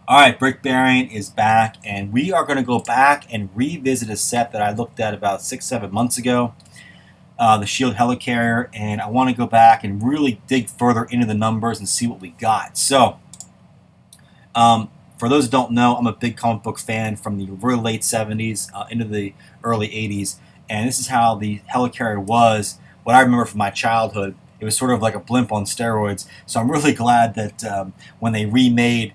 All right, Brick Bearing is back, and we are going to go back and revisit a set that I looked at about 6, 7 months ago, the Shield Helicarrier, and I want to go back and really dig further into the numbers and see what we got. So, for those who don't know, I'm a big comic book fan from the really late 70s into the early 80s, and this is how the Helicarrier was, what I remember from my childhood. It was sort of like a blimp on steroids, so I'm really glad that when they remade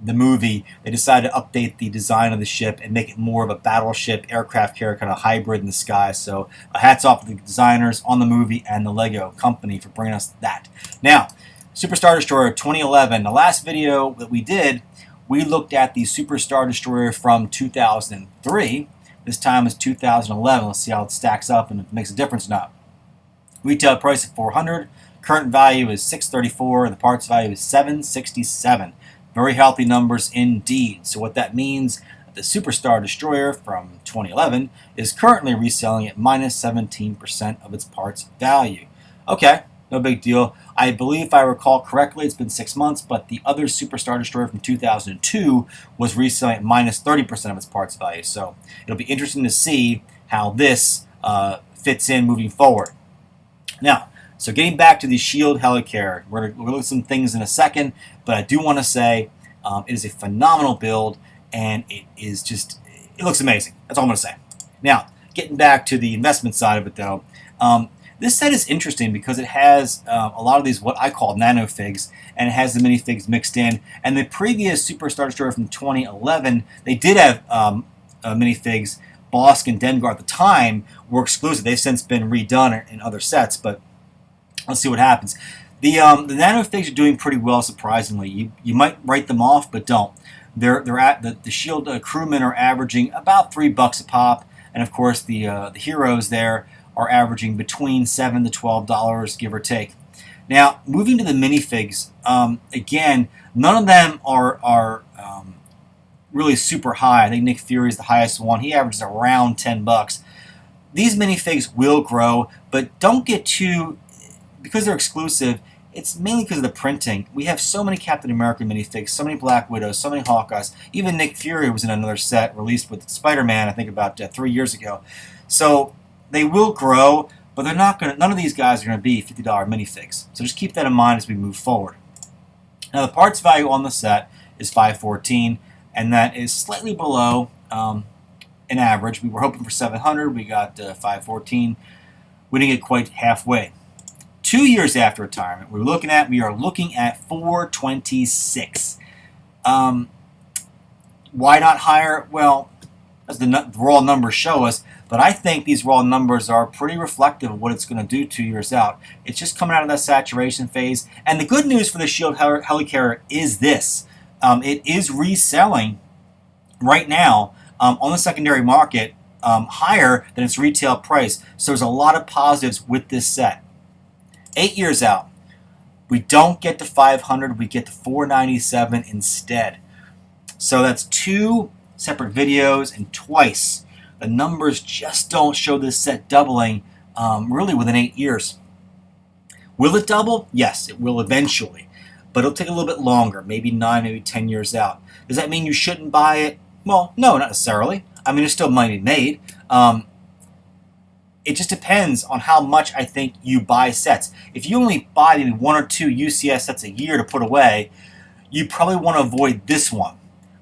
the movie, they decided to update the design of the ship and make it more of a battleship, aircraft carrier, kind of hybrid in the sky. So hats off to the designers on the movie and the Lego company for bringing us that. Now, Super Star Destroyer 2011. The last video that we did, we looked at the Super Star Destroyer from 2003. This time is 2011. Let's see how it stacks up and if it makes a difference or not. Retail price of $400. Current value is $634. The parts value is $767. Very healthy numbers indeed. So what that means, the Superstar Destroyer from 2011 is currently reselling at minus 17% of its parts value. Okay, no big deal. I believe if I recall correctly, it's been 6 months, but the other Superstar Destroyer from 2002 was reselling at minus 30% of its parts value. So it'll be interesting to see how this fits in moving forward. Now, so getting back to the Shield Helicarrier, we're going to look at some things in a second, but I do want to say it is a phenomenal build, and it looks amazing. That's all I'm going to say. Now, getting back to the investment side of it, though, this set is interesting because it has a lot of these what I call nanofigs, and it has the minifigs mixed in. And the previous Superstar Destroyer from 2011, they did have minifigs. Bosk and Dengar at the time were exclusive. They've since been redone in other sets, but let's see what happens. The nanofigs are doing pretty well, surprisingly. You might write them off, but don't. They're at the Shield crewmen are averaging about $3 a pop, and of course the heroes there are averaging between $7 to $12, give or take. Now, moving to the minifigs, again, none of them are really super high. I think Nick Fury is the highest one. He averages around $10. These minifigs will grow, but don't get too, because they're exclusive, it's mainly because of the printing. We have so many Captain America minifigs, so many Black Widows, so many Hawkeyes. Even Nick Fury was in another set released with Spider-Man, I think about 3 years ago. So they will grow, but they're not going to, none of these guys are going to be $50 minifigs. So just keep that in mind as we move forward. Now the parts value on the set is $514, and that is slightly below an average. We were hoping for $700. We got $514. We didn't get quite halfway. 2 years after retirement, we are looking at $426. Why not higher? Well, as the raw numbers show us, but I think these raw numbers are pretty reflective of what it's going to do 2 years out. It's just coming out of that saturation phase. And the good news for the Shield Helicarrier is this. It is reselling right now on the secondary market higher than its retail price. So there's a lot of positives with this set. 8 years out, we don't get to $500, we get to $497 instead. So that's 2 separate videos, and twice the numbers just don't show this set doubling really within 8 years. Will it double? Yes, it will eventually. But it'll take a little bit longer, maybe 9, maybe 10 years out. Does that mean you shouldn't buy it? Well, no, not necessarily. I mean, there's still money to be made. It just depends on how much I think you buy sets. If you only buy maybe 1 or 2 UCS sets a year to put away, you probably want to avoid this one.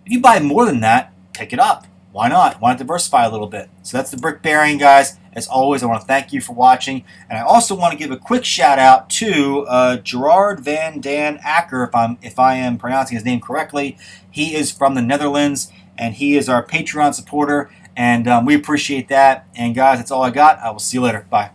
If you buy more than that, pick it up. Why not? Why not diversify a little bit? So that's the Brick Bearing, guys. As always, I want to thank you for watching. And I also want to give a quick shout out to Gerard van den Acker, if I am pronouncing his name correctly. He is from the Netherlands, and he is our Patreon supporter. And we appreciate that. And guys, that's all I got. I will see you later. Bye.